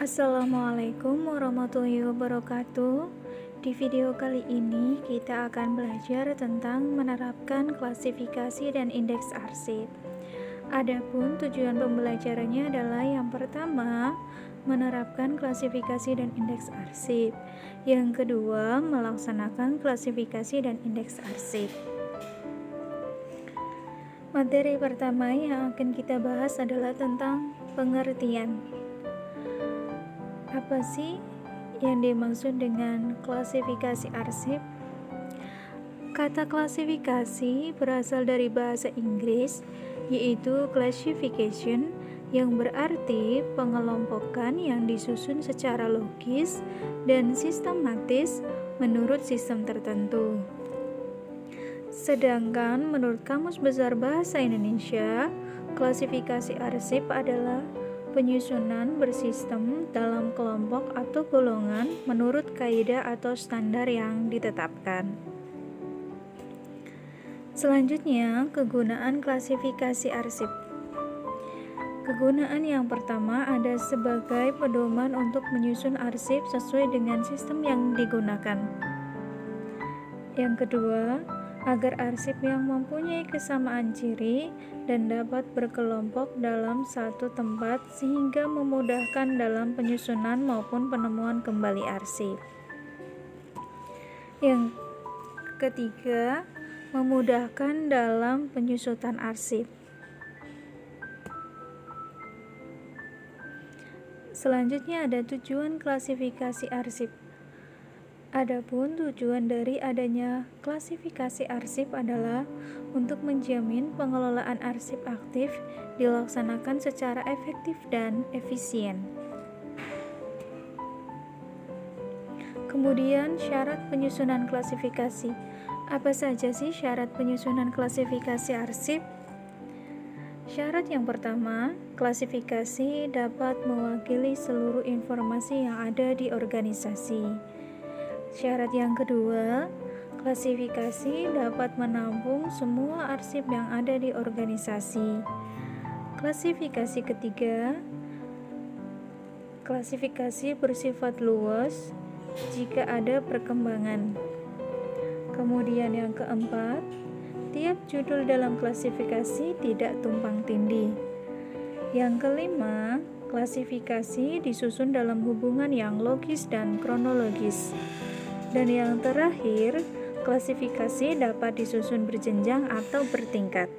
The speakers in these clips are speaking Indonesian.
Assalamualaikum warahmatullahi wabarakatuh. Di video kali ini kita akan belajar tentang menerapkan klasifikasi dan indeks arsip. Adapun tujuan pembelajarannya adalah yang pertama, menerapkan klasifikasi dan indeks arsip. Yang kedua, melaksanakan klasifikasi dan indeks arsip. Materi pertama yang akan kita bahas adalah tentang pengertian. Apa sih yang dimaksud dengan klasifikasi arsip? Kata klasifikasi berasal dari bahasa Inggris, yaitu classification, yang berarti pengelompokan yang disusun secara logis dan sistematis menurut sistem tertentu. Sedangkan menurut Kamus Besar Bahasa Indonesia, klasifikasi arsip adalah penyusunan bersistem dalam kelompok atau golongan menurut kaidah atau standar yang ditetapkan. Selanjutnya, kegunaan klasifikasi arsip. Kegunaan yang pertama ada sebagai pedoman untuk menyusun arsip sesuai dengan sistem yang digunakan. Yang kedua, agar arsip yang mempunyai kesamaan ciri dan dapat berkelompok dalam satu tempat sehingga memudahkan dalam penyusunan maupun penemuan kembali arsip. Yang ketiga, memudahkan dalam penyusutan arsip. Selanjutnya ada tujuan klasifikasi arsip. Adapun tujuan dari adanya klasifikasi arsip adalah untuk menjamin pengelolaan arsip aktif dilaksanakan secara efektif dan efisien. Kemudian syarat penyusunan klasifikasi. Apa saja sih syarat penyusunan klasifikasi arsip? Syarat yang pertama, klasifikasi dapat mewakili seluruh informasi yang ada di organisasi. Syarat yang kedua, klasifikasi dapat menampung semua arsip yang ada di organisasi. Klasifikasi ketiga, klasifikasi bersifat luas jika ada perkembangan. Kemudian yang keempat, tiap judul dalam klasifikasi tidak tumpang tindih. Yang kelima, klasifikasi disusun dalam hubungan yang logis dan kronologis. Dan yang terakhir, klasifikasi dapat disusun berjenjang atau bertingkat.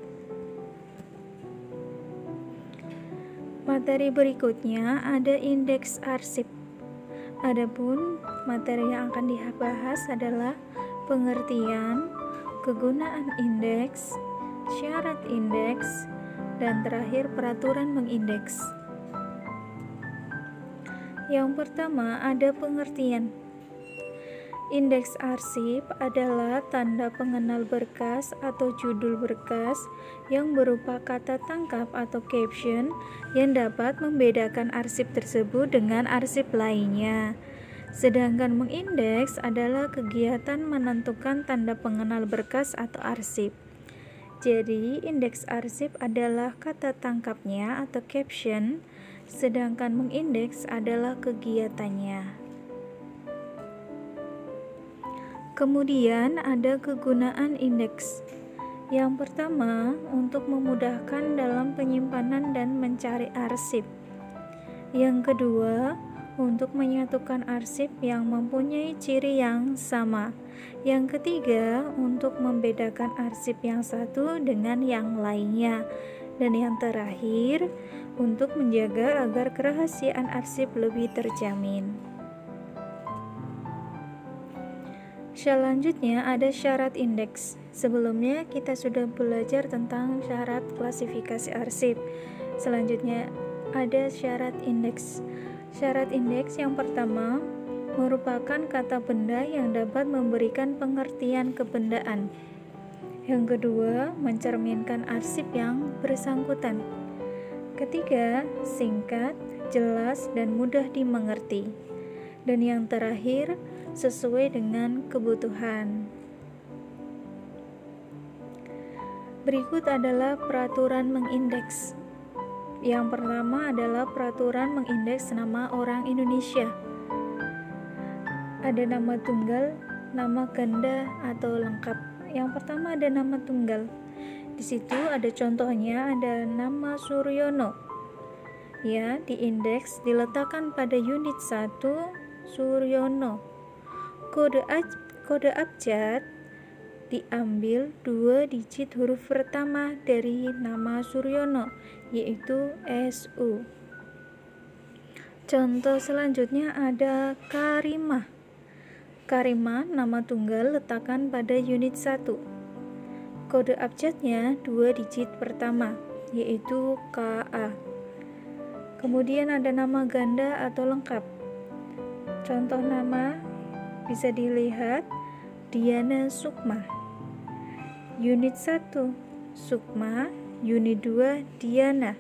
Materi berikutnya ada indeks arsip. Adapun materi yang akan dibahas adalah pengertian, kegunaan indeks, syarat indeks, dan terakhir peraturan mengindeks. Yang pertama ada pengertian. Indeks arsip adalah tanda pengenal berkas atau judul berkas yang berupa kata tangkap atau caption yang dapat membedakan arsip tersebut dengan arsip lainnya. Sedangkan mengindeks adalah kegiatan menentukan tanda pengenal berkas atau arsip. Jadi, indeks arsip adalah kata tangkapnya atau caption, sedangkan mengindeks adalah kegiatannya. Kemudian ada kegunaan indeks. Yang pertama, untuk memudahkan dalam penyimpanan dan mencari arsip. Yang kedua, untuk menyatukan arsip yang mempunyai ciri yang sama. Yang ketiga, untuk membedakan arsip yang satu dengan yang lainnya. Dan yang terakhir, untuk menjaga agar kerahasiaan arsip lebih terjamin. Selanjutnya ada syarat indeks. Sebelumnya kita sudah belajar tentang syarat klasifikasi arsip. Selanjutnya ada syarat indeks. Syarat indeks yang pertama merupakan kata benda yang dapat memberikan pengertian kebendaan. Yang kedua, mencerminkan arsip yang bersangkutan. Ketiga, singkat, jelas, dan mudah dimengerti. Dan yang terakhir, sesuai dengan kebutuhan. Berikut adalah peraturan mengindeks. Yang pertama adalah peraturan mengindeks nama orang Indonesia. Ada nama tunggal, nama ganda, atau lengkap. Yang pertama ada nama tunggal. Di situ ada contohnya, ada nama Suryono. Ya, di indeks diletakkan pada unit 1 Suryono. Kode abjad diambil 2 digit huruf pertama dari nama Suryono, yaitu SU. Contoh selanjutnya ada Karimah. Karimah nama tunggal letakkan pada unit 1. Kode abjadnya 2 digit pertama, yaitu KA. Kemudian ada nama ganda atau lengkap. Contoh nama bisa dilihat Diana Sukma. Unit 1 Sukma, unit 2 Diana.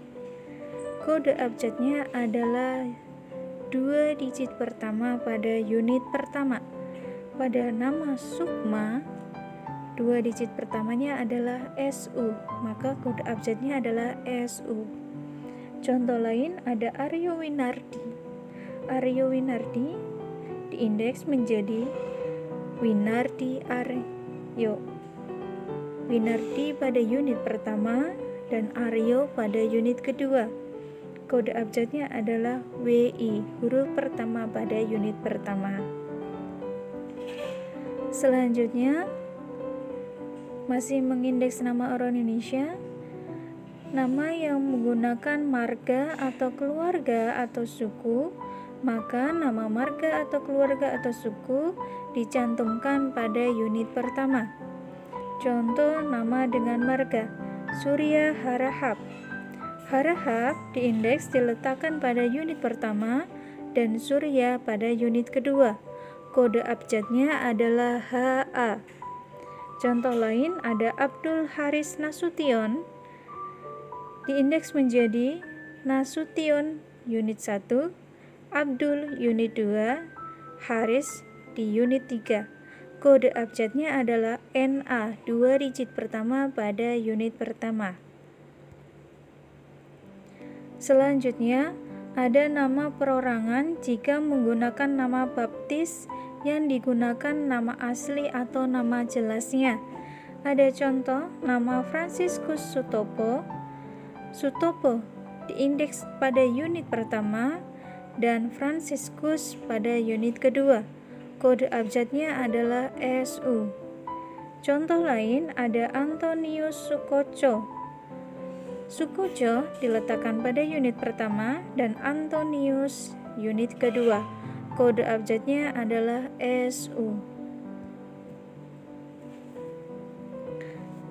Kode abjadnya adalah 2 digit pertama pada unit pertama. Pada nama Sukma, 2 digit pertamanya adalah SU, maka kode abjadnya adalah SU. Contoh lain ada Aryo Winardi. Aryo Winardi diindeks menjadi Winardi Aryo. Winardi pada unit pertama dan Aryo pada unit kedua. Kode abjadnya adalah WI, huruf pertama pada unit pertama. Selanjutnya, masih mengindeks nama orang Indonesia, nama yang menggunakan marga atau keluarga atau suku, maka nama marga atau keluarga atau suku dicantumkan pada unit pertama. Contoh nama dengan marga, Surya Harahap. Harahap diindeks diletakkan pada unit pertama dan Surya pada unit kedua. Kode abjadnya adalah HA. Contoh lain ada Abdul Haris Nasution. Diindeks menjadi Nasution unit 1, Abdul unit 2, Haris di unit 3. Kode abjadnya adalah NA, 2 digit pertama pada unit pertama. Selanjutnya, ada nama perorangan jika menggunakan nama baptis yang digunakan nama asli atau nama jelasnya. Ada contoh nama Franciscus Sutopo. Sutopo diindeks pada unit pertama dan Franciscus pada unit kedua. Kode abjadnya adalah SU. Contoh lain ada Antonius Sukoco. Sukoco diletakkan pada unit pertama dan Antonius unit kedua. Kode abjadnya adalah SU.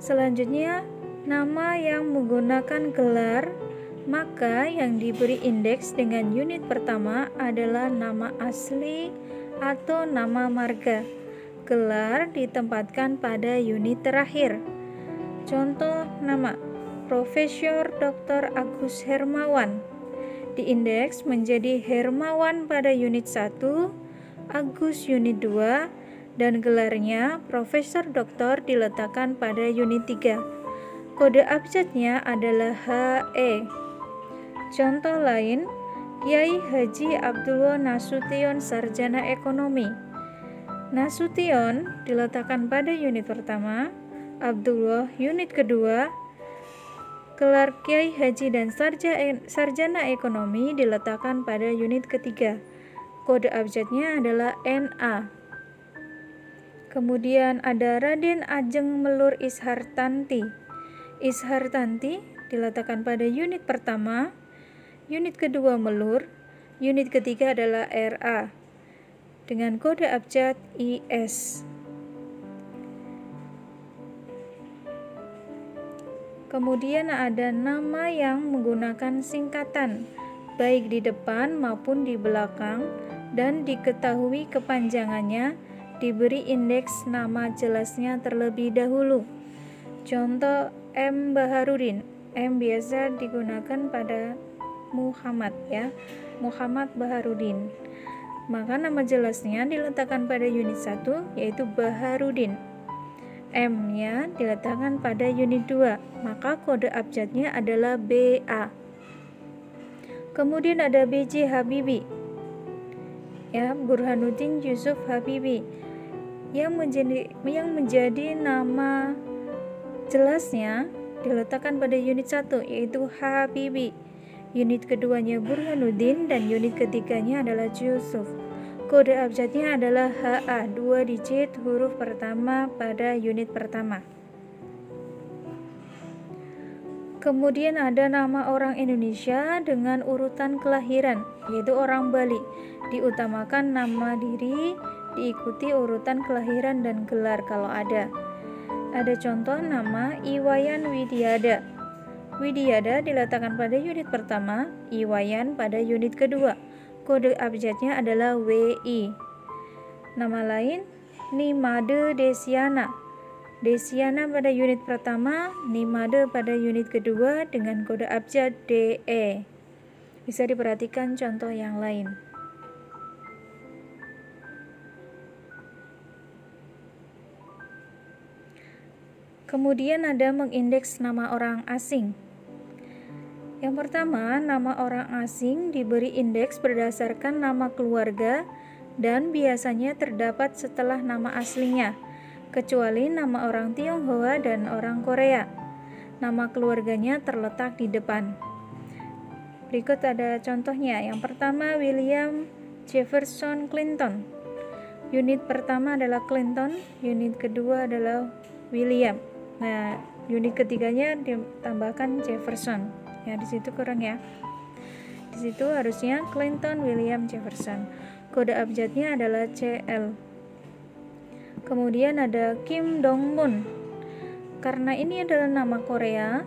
Selanjutnya, nama yang menggunakan gelar, maka yang diberi indeks dengan unit pertama adalah nama asli atau nama marga. Gelar ditempatkan pada unit terakhir. Contoh nama Profesor Dr. Agus Hermawan. Diindeks menjadi Hermawan pada unit 1, Agus unit 2, dan gelarnya Profesor Doktor diletakkan pada unit 3. Kode abjadnya adalah HE. Contoh lain, Kiai Haji Abdullah Nasution Sarjana Ekonomi. Nasution diletakkan pada unit pertama, Abdullah unit kedua. Gelar Kiai Haji dan Sarjana Ekonomi diletakkan pada unit ketiga. Kode abjadnya adalah NA. Kemudian ada Raden Ajeng Melur Ishartanti. Ishartanti diletakkan pada unit pertama, unit kedua Melur, unit ketiga adalah RA dengan kode abjad IS. Kemudian ada nama yang menggunakan singkatan, baik di depan maupun di belakang, dan diketahui kepanjangannya, diberi indeks nama jelasnya terlebih dahulu. Contoh M. Baharudin. M biasa digunakan pada Muhammad, ya, Muhammad Baharudin. Maka nama jelasnya diletakkan pada unit 1, yaitu Baharudin. M-nya diletakkan pada unit 2, maka kode abjadnya adalah BA. Kemudian ada B.J. Habibie, ya, Burhanuddin Yusuf Habibie, yang menjadi nama jelasnya diletakkan pada unit 1, yaitu Habibie. Unit keduanya Burhanuddin dan unit ketiganya adalah Yusuf. Kode abjadnya adalah HA, 2 digit huruf pertama pada unit pertama. Kemudian ada nama orang Indonesia dengan urutan kelahiran, yaitu orang Bali. Diutamakan nama diri, diikuti urutan kelahiran dan gelar kalau ada. Ada contoh nama Iwayan Widiada. Widiada diletakkan pada unit pertama, Iwayan pada unit kedua. Kode abjadnya adalah WI. Nama lain Nimade Desiana. Desiana pada unit pertama, Nimade pada unit kedua dengan kode abjad DE. Bisa diperhatikan contoh yang lain. Kemudian ada mengindeks nama orang asing. Yang pertama, nama orang asing diberi indeks berdasarkan nama keluarga dan biasanya terdapat setelah nama aslinya, kecuali nama orang Tionghoa dan orang Korea. Nama keluarganya terletak di depan. Berikut ada contohnya. Yang pertama, William Jefferson Clinton. Unit pertama adalah Clinton, unit kedua adalah William. Nah, unit ketiganya ditambahkan Jefferson. Ya, di situ kurang ya. Di situ harusnya Clinton William Jefferson. Kode abjadnya adalah CL. Kemudian ada Kim Dong Moon. Karena ini adalah nama Korea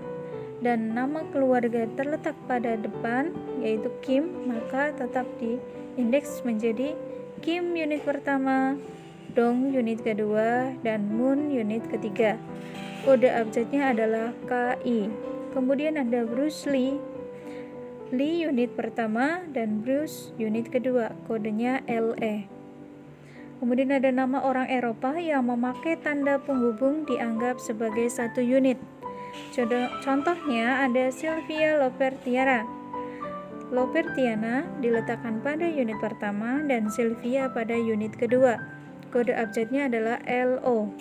dan nama keluarga terletak pada depan, yaitu Kim, maka tetap diindeks menjadi Kim unit pertama, Dong unit kedua, dan Moon unit ketiga. Kode abjadnya adalah KI. Kemudian ada Bruce Lee. Lee unit pertama dan Bruce unit kedua, kodenya LE. Kemudian ada nama orang Eropa yang memakai tanda penghubung dianggap sebagai satu unit. Contohnya ada Sylvia Lopertiana. Lopertiana diletakkan pada unit pertama dan Sylvia pada unit kedua. Kode abjadnya adalah LO.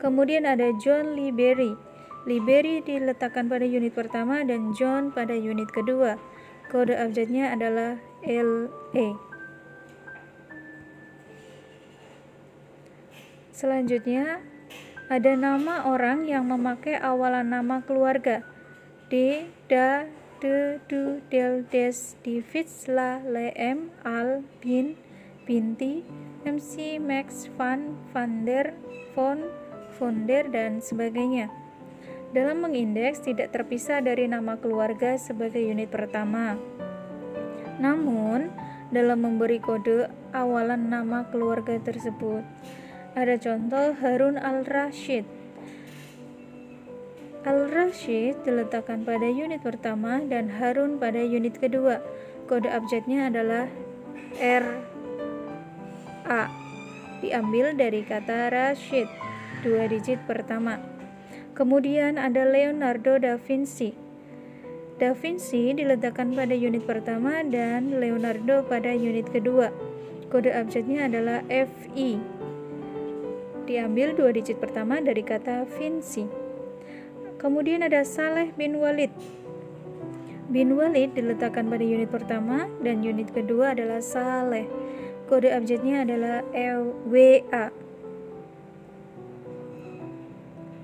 Kemudian ada John Lee Berry. Lee Berry diletakkan pada unit pertama dan John pada unit kedua. Kode abjadnya adalah LE. Selanjutnya, ada nama orang yang memakai awalan nama keluarga. D, Da, De, Du, Del, Des, Di, Fitz, La, Le, M, Al, Bin, Binti, MC, Max, Van, Van der, Von, Fonder, dan sebagainya. Dalam mengindeks tidak terpisah dari nama keluarga sebagai unit pertama. Namun, dalam memberi kode awalan nama keluarga tersebut, ada contoh Harun al-Rashid. Al-Rashid diletakkan pada unit pertama dan Harun pada unit kedua. Kode abjadnya adalah RA. Diambil dari kata Rashid, 2 digit pertama. Kemudian ada Leonardo da Vinci. Da Vinci diletakkan pada unit pertama dan Leonardo pada unit kedua. Kode abjadnya adalah FI. Diambil 2 digit pertama dari kata Vinci. Kemudian ada Saleh bin Walid. Bin Walid diletakkan pada unit pertama dan unit kedua adalah Saleh. Kode abjadnya adalah WA.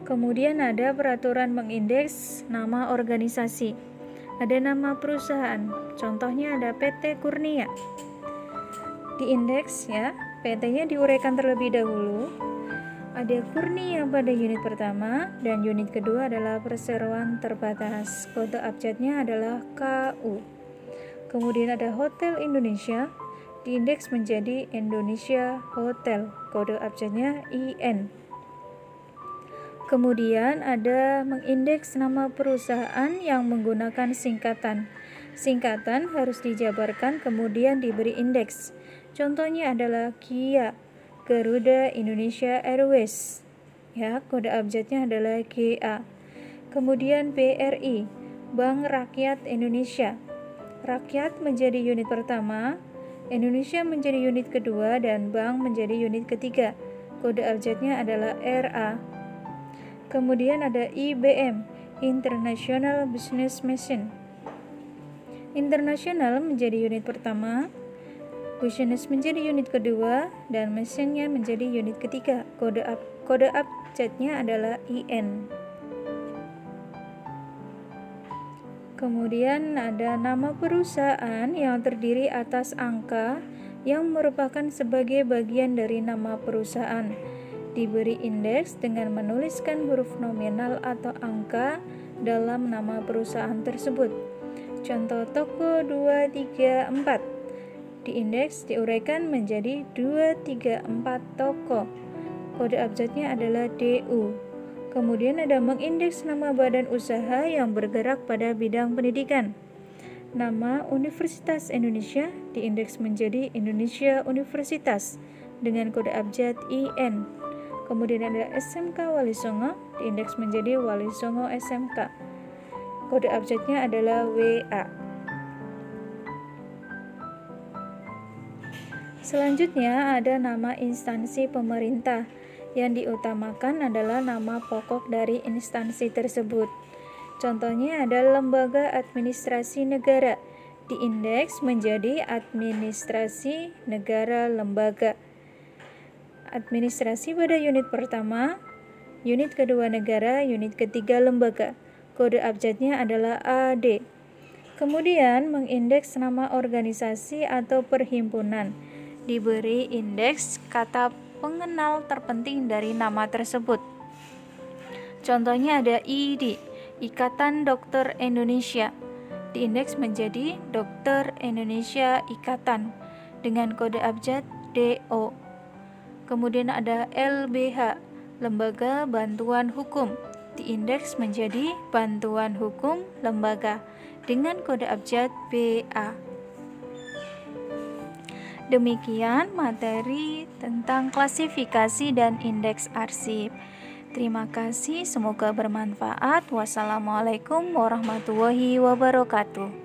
Kemudian ada peraturan mengindeks nama organisasi. Ada nama perusahaan. Contohnya ada PT Kurnia. Diindeks ya, PT-nya diuraikan terlebih dahulu. Ada Kurnia pada unit pertama dan unit kedua adalah perseroan terbatas. Kode abjadnya adalah KU. Kemudian ada Hotel Indonesia, diindeks menjadi Indonesia Hotel. Kode abjadnya IN. Kemudian ada mengindeks nama perusahaan yang menggunakan singkatan. Singkatan harus dijabarkan kemudian diberi indeks. Contohnya adalah Kia, Garuda Indonesia Airways. Ya, kode abjadnya adalah GA. Kemudian BRI, Bank Rakyat Indonesia. Rakyat menjadi unit pertama, Indonesia menjadi unit kedua, dan bank menjadi unit ketiga. Kode abjadnya adalah RA. Kemudian ada IBM, International Business Machine. Internasional menjadi unit pertama, business menjadi unit kedua, dan mesinnya menjadi unit ketiga. Kode abjadnya adalah IN. Kemudian ada nama perusahaan yang terdiri atas angka yang merupakan sebagai bagian dari nama perusahaan. Diberi indeks dengan menuliskan huruf nominal atau angka dalam nama perusahaan tersebut. Contoh toko 234. Di indeks diuraikan menjadi 234 toko. Kode abjadnya adalah DU. Kemudian ada mengindeks nama badan usaha yang bergerak pada bidang pendidikan. Nama Universitas Indonesia diindeks menjadi Indonesia Universitas dengan kode abjad IN. Kemudian ada SMK Wali Songo diindeks menjadi Wali Songo SMK. Kode abjadnya adalah WA. Selanjutnya ada nama instansi pemerintah. Yang diutamakan adalah nama pokok dari instansi tersebut. Contohnya ada Lembaga Administrasi Negara, diindeks menjadi Administrasi Negara Lembaga. Administrasi pada unit pertama, unit kedua negara, unit ketiga lembaga. Kode abjadnya adalah AD. Kemudian mengindeks nama organisasi atau perhimpunan. Diberi indeks kata pengenal terpenting dari nama tersebut. Contohnya ada ID, Ikatan Dokter Indonesia, diindeks menjadi Dokter Indonesia Ikatan dengan kode abjad DO. Kemudian ada LBH, Lembaga Bantuan Hukum, diindeks menjadi Bantuan Hukum Lembaga dengan kode abjad BA. Demikian materi tentang klasifikasi dan indeks arsip. Terima kasih, semoga bermanfaat. Wassalamualaikum warahmatullahi wabarakatuh.